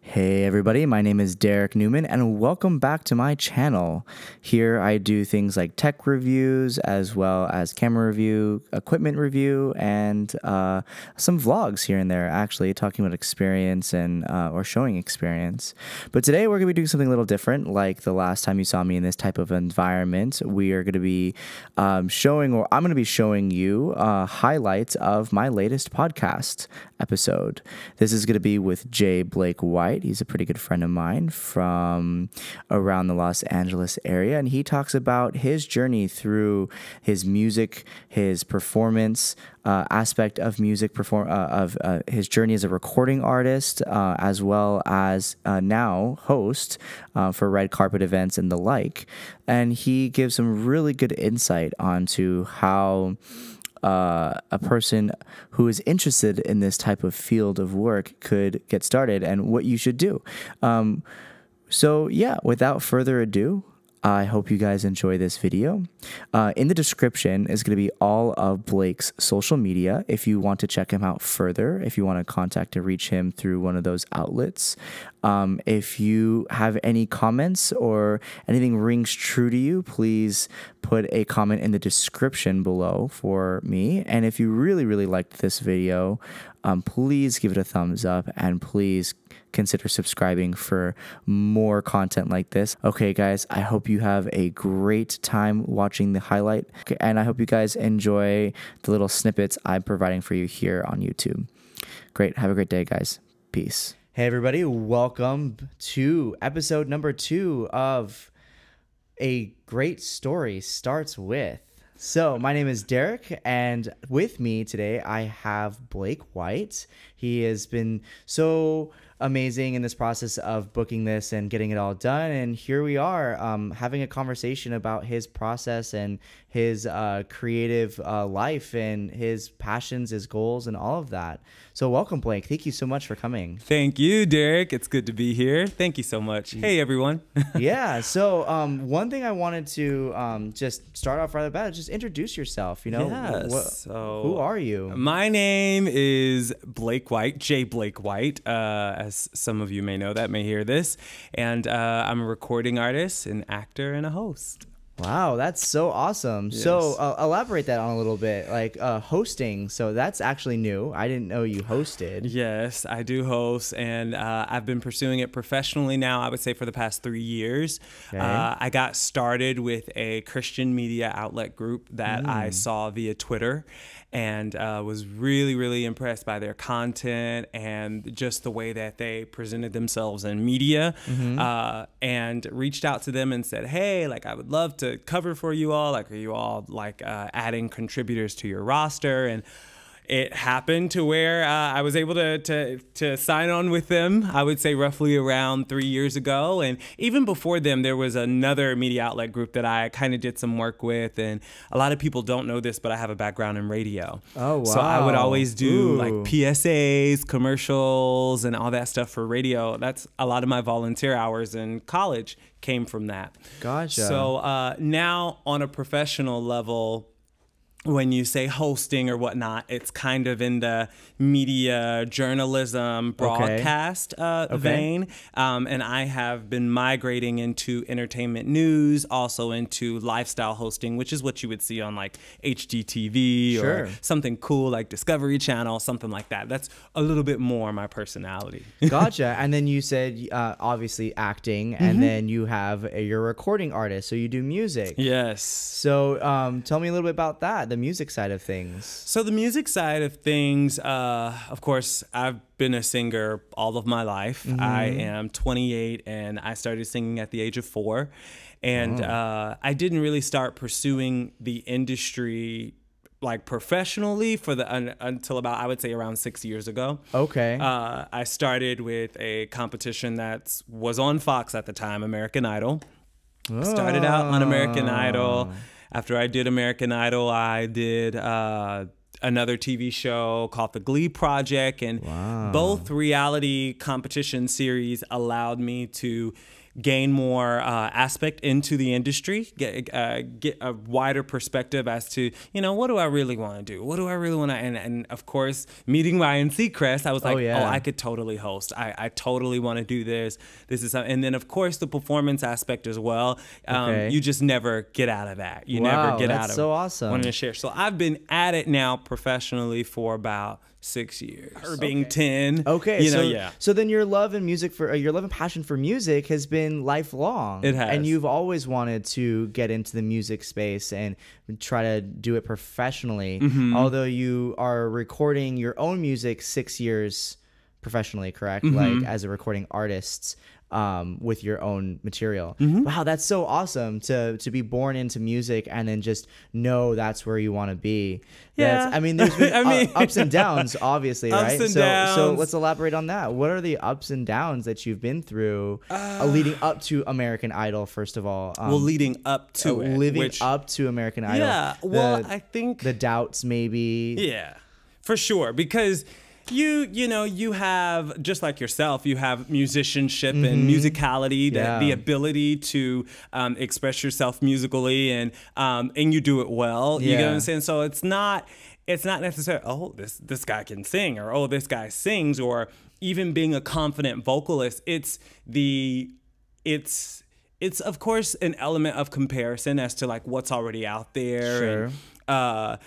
Hey everybody, my name is Derek Newman and welcome back to my channel. Here I do things like tech reviews as well as camera review, equipment review, and some vlogs here and there actually talking about experience and or showing experience. But today we're going to be doing something a little different. Like the last time you saw me in this type of environment, we are going to be I'm going to be showing you highlights of my latest podcast episode. This is going to be with Blake White. He's a pretty good friend of mine from around the Los Angeles area, and he talks about his journey through his music, his performance aspect of music, his journey as a recording artist, as well as now host for red carpet events and the like. And he gives some really good insight onto how a person who is interested in this type of field of work could get started and what you should do. So yeah, without further ado, I hope you guys enjoy this video. In the description is going to be all of Blake's social media if you want to check him out further, if you want to contact or reach him through one of those outlets. If you have any comments or anything rings true to you, please put a comment in the description below for me. And if you really, really liked this video, please give it a thumbs up and please consider subscribing for more content like this. Okay, guys, I hope you have a great time watching the highlight, and I hope you guys enjoy the little snippets I'm providing for you here on YouTube. Great. Have a great day, guys. Peace. Hey, everybody. Welcome to episode number 2 of A Great Story Starts With. So my name is Derek, and with me today I have Blake White. He has been so amazing in this process of booking this and getting it all done, and here we are having a conversation about his process and his creative life and his passions, his goals, and all of that. So welcome, Blake. Thank you so much for coming. Thank you, Derek. It's good to be here. Thank you so much. Hey, everyone. Yeah. So one thing I wanted to just start off right at the bat, just introduce yourself. You know, yes. Who are you? My name is Blake White, Blake White, as some of you may know that, may hear this. And I'm a recording artist, an actor, and a host. Wow, that's so awesome. Yes. So elaborate that on a little bit, like hosting. So that's actually new. I didn't know you hosted. Yes, I do host, and I've been pursuing it professionally now, I would say, for the past 3 years. Okay. I got started with a Christian media outlet group that I saw via Twitter, and was really, really impressed by their content and just the way that they presented themselves in media, and reached out to them and said, hey, like, I would love to cover for you all. Like, are you all like adding contributors to your roster? And it happened to where I was able to sign on with them, I would say roughly around 3 years ago. And even before them, there was another media outlet group that I kind of did some work with. And a lot of people don't know this, but I have a background in radio. Oh, wow. So I would always do like PSAs, commercials, and all that stuff for radio. That's a lot of my volunteer hours in college came from that. Gotcha. So now on a professional level, when you say hosting or whatnot, it's kind of in the media journalism broadcast vein. And I have been migrating into entertainment news, also into lifestyle hosting, which is what you would see on like HGTV or something cool like Discovery Channel, something like that. That's a little bit more my personality. Gotcha. And then you said, obviously acting, and then you have you're a recording artist, so you do music. Yes. So tell me a little bit about that, the music side of things. So the music side of things, of course, I've been a singer all of my life. I am 28 and I started singing at the age of 4. And I didn't really start pursuing the industry like professionally for until about, I would say, around 6 years ago. Okay. I started with a competition that was on Fox at the time, American Idol. Started out on American Idol. After I did American Idol, I did another TV show called The Glee Project, and both reality competition series allowed me to gain more aspect into the industry, get a wider perspective as to, you know, what do I really want to do? What do I really want to, and of course, meeting Ryan Seacrest, I was like, oh, I could totally host. I totally want to do this. This is something. And then of course the performance aspect as well. You just never get out of that. You never get out of so awesome. wanting to share. So I've been at it now professionally for about 6 years, or being 10. Okay, you know, so then your love and music for your love and passion for music has been lifelong. It has, and you've always wanted to get into the music space and try to do it professionally. Although you are recording your own music 6 years professionally, correct? Like as a recording artist. With your own material. Wow, that's so awesome to be born into music and then just know that's where you want to be. Yeah, I mean, there's been ups and downs, obviously, right? So let's elaborate on that. What are the ups and downs that you've been through leading up to American Idol? First of all, leading up to it, up to American Idol. Yeah, well, I think the doubts, maybe. Yeah, for sure, because you know, you have, just like yourself, you have musicianship and musicality, the ability to express yourself musically, and you do it well. You know what I'm saying? So it's not necessarily, oh, this guy can sing, or oh, this guy sings, or even being a confident vocalist. It's of course an element of comparison as to like what's already out there. Sure. And,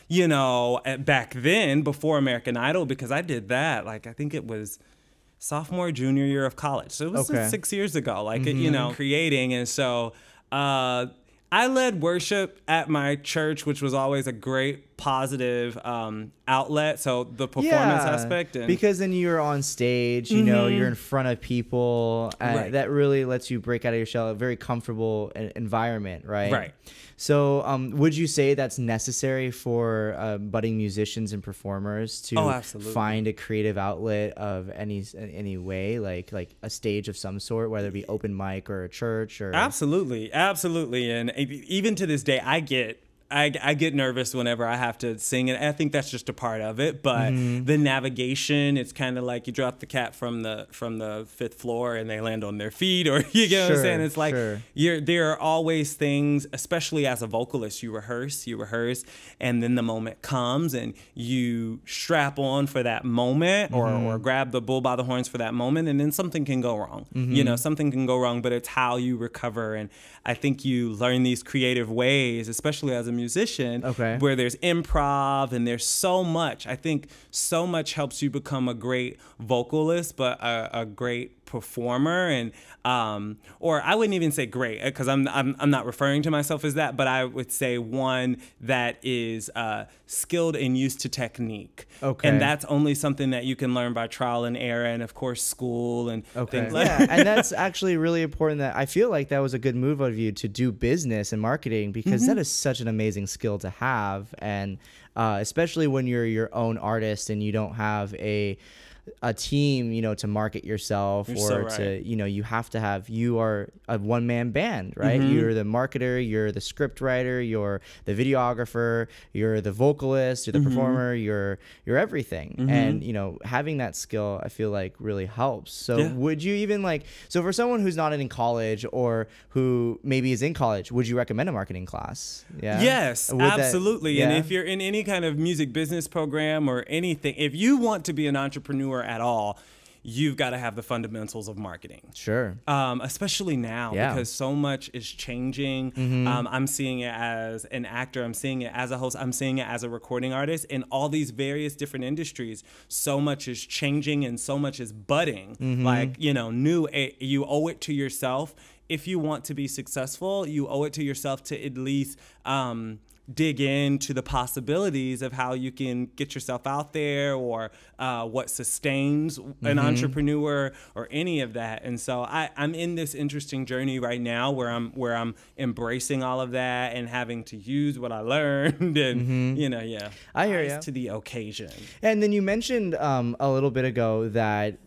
you know, back then, before American Idol, because I did that, like, I think it was sophomore, junior year of college. So it was 6 years ago, like, you know, creating. And so I led worship at my church, which was always a great positive outlet. So the performance aspect. And because then you're on stage, you know, you're in front of people. That really lets you break out of your shell, a very comfortable environment, right? Right. So would you say that's necessary for budding musicians and performers to find a creative outlet of any way, like a stage of some sort, whether it be open mic or a church? Or Absolutely. And even to this day, I get nervous whenever I have to sing, and I think that's just a part of it. But the navigation, it's kind of like you drop the cat from the 5th floor and they land on their feet, or you get what I'm saying? It's like there are always things, especially as a vocalist, you rehearse, and then the moment comes and you strap on for that moment, or grab the bull by the horns for that moment, and then something can go wrong. You know, something can go wrong, but it's how you recover. And I think you learn these creative ways, especially as a musician, where there's improv and there's so much. I think so much helps you become a great vocalist, but a great performer. And or I wouldn't even say great, because I'm not referring to myself as that, but I would say one that is skilled and used to technique. And that's only something that you can learn by trial and error, and of course school and things like that. And that's actually really important. That I feel like that was a good move of you to do business and marketing, because that is such an amazing skill to have. And especially when you're your own artist and you don't have a team, you know, to market yourself, to, you know, you are a one-man band, right? You're the marketer, you're the script writer, you're the videographer, you're the vocalist, you're the performer, you're everything. And, you know, having that skill, I feel like really helps. So would you even so for someone who's not in college, or who maybe is in college, would you recommend a marketing class? Yes, absolutely. And if you're in any kind of music business program or anything, if you want to be an entrepreneur at all, you've got to have the fundamentals of marketing. Sure. Especially now, because so much is changing. I'm seeing it as an actor, I'm seeing it as a host, I'm seeing it as a recording artist, in all these various different industries. So much is changing and so much is budding. Like, you know, you owe it to yourself. If you want to be successful, you owe it to yourself to at least dig into the possibilities of how you can get yourself out there, or what sustains an entrepreneur, or any of that. And so I'm in this interesting journey right now where I'm embracing all of that and having to use what I learned, and you know, I hear you, to the occasion. And then you mentioned a little bit ago that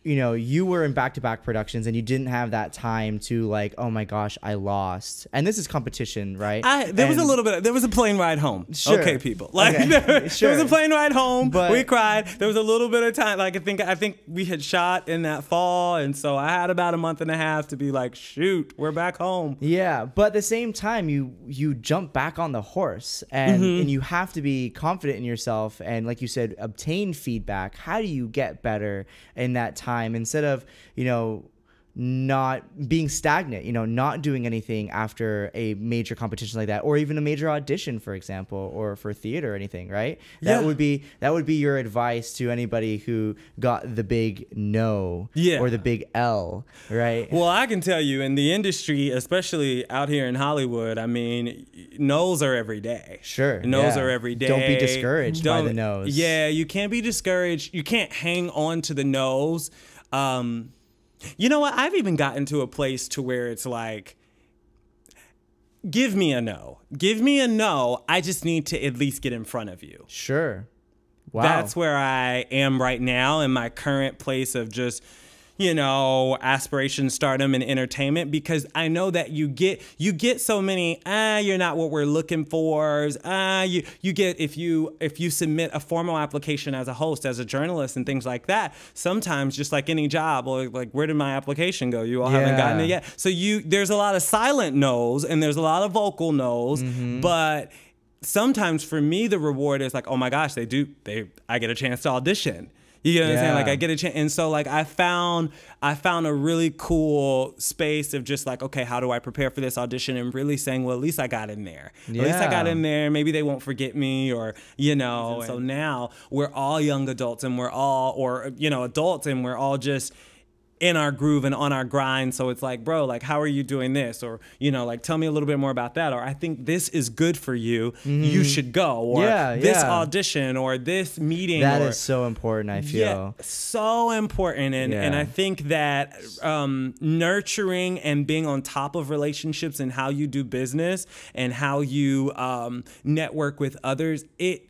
you know, you were in back-to-back productions and you didn't have that time to like, oh my gosh, I lost. And this is competition, right? There was a plane ride home. Sure. Okay, people. Like Okay. there was a plane ride home. But we cried. There was a little bit of time. Like I think we had shot in that fall, and so I had about a month and a half to be like, shoot, we're back home. Yeah, but at the same time, you jump back on the horse, and you have to be confident in yourself, and like you said, obtain feedback. How do you get better in that time instead of, you know, not being stagnant, you know, not doing anything after a major competition like that, or even a major audition, for example, or for theater or anything, right? Yeah. That would be your advice to anybody who got the big no, or the big L, right? Well, I can tell you in the industry, especially out here in Hollywood, I mean, no's are every day. Sure. No's are every day. Don't be discouraged by the no's. Yeah, you can't be discouraged. You can't hang on to the no's. You know what? I've even gotten to a place to where it's like, give me a no. Give me a no. I just need to at least get in front of you. Sure. Wow. That's where I am right now in my current place of just, you know, aspiration, stardom, and entertainment, because I know that you get so many, you're not what we're looking for. You get, if you submit a formal application as a host, as a journalist, and things like that, sometimes just like any job, or like, where did my application go? You all haven't gotten it yet. So there's a lot of silent no's and there's a lot of vocal no's, but sometimes for me, the reward is like, oh my gosh, I get a chance to audition. You get what I'm saying? Like I get a chance. And so like I found a really cool space of just like, okay, how do I prepare for this audition? And really saying, well, at least I got in there. At least I got in there. Maybe they won't forget me, or, you know. And so now we're all young adults, and we're all, or, you know, adults, and we're all just in our groove and on our grind. So it's like, bro, like, how are you doing this? Or, you know, like, tell me a little bit more about that. Or I think this is good for you. You should go. Or this audition, or this meeting. That is so important, I feel. Yeah, so important. And I think that nurturing and being on top of relationships and how you do business and how you network with others, it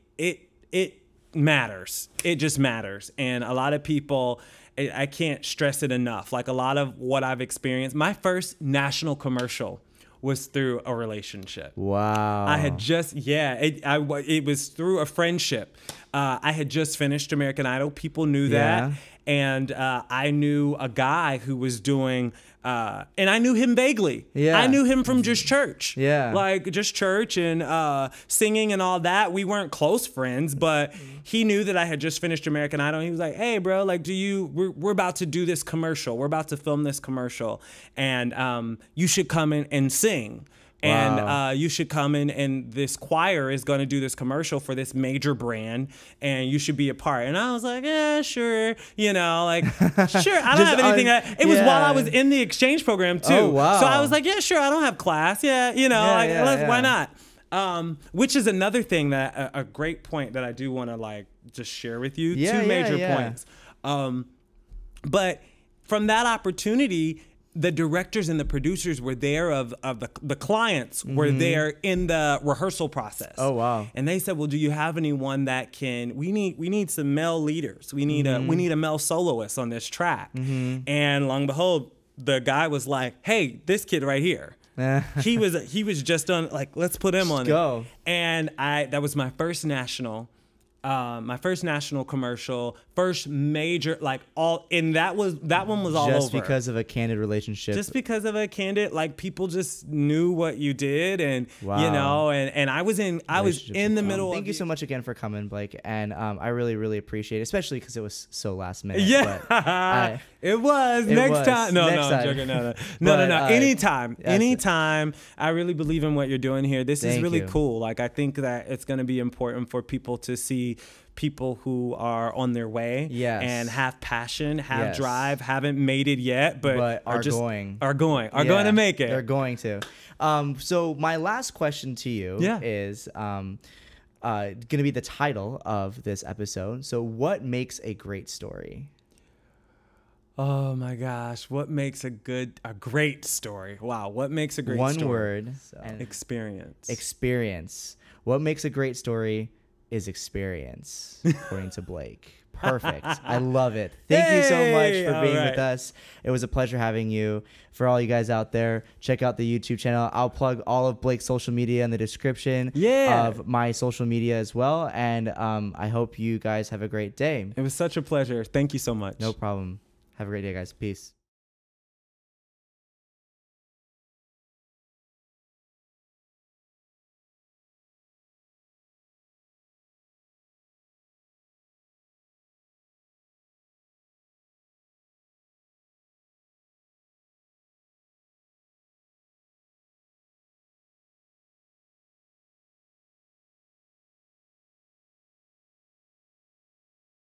matters. It just matters. And a lot of people, I can't stress it enough. Like a lot of what I've experienced, my first national commercial was through a relationship. Wow. I had just, it was through a friendship. I had just finished American Idol. People knew that. And I knew a guy who was doing, and I knew him vaguely. I knew him from just church. Like just church and singing and all that. We weren't close friends, but he knew that I had just finished American Idol. And he was like, hey, bro, like, we're about to do this commercial. We're about to film this commercial. And you should come in and sing. And you should come in, and this choir is going to do this commercial for this major brand, and you should be a part. And I was like, yeah, sure. You know, like, sure. I don't have anything. It was while I was in the exchange program, too. Oh, wow. So I was like, yeah, sure. I don't have class. Yeah, you know, why not? Which is another thing that a great point that I do want to like just share with you. Two major points. But from that opportunity, the directors and the producers were there of the clients were there in the rehearsal process. Oh, wow. And they said, well, do you have anyone that can, we need some male leaders. We need a male soloist on this track. And lo and behold, the guy was like, hey, this kid right here. he was just on, like, let's put him on it. And that was my first national commercial, first major, like that one was all over. Just because of a candid relationship. Just because of a candid, like people just knew what you did, and you know, and I was in the middle. Thank you so much again for coming, Blake, and I really, really appreciate it, especially because it was so last minute. Yeah, it was. Next time. No, I'm joking. No. Anytime. I really believe in what you're doing here. This is really cool. Like, I think that it's going to be important for people to see people who are on their way and have passion, have drive, haven't made it yet, but are going to make it. They're going to. So my last question to you is going to be the title of this episode. So what makes a great story? Oh my gosh, what makes a great story? Wow, what makes a great story? One word. Experience. Experience. What makes a great story is experience, according to Blake. Perfect. I love it. Thank you so much for being right. with us. It was a pleasure having you. For all you guys out there, check out the YouTube channel. I'll plug all of Blake's social media in the description of my social media as well. And I hope you guys have a great day. It was such a pleasure. Thank you so much. No problem. Have a great day, guys. Peace.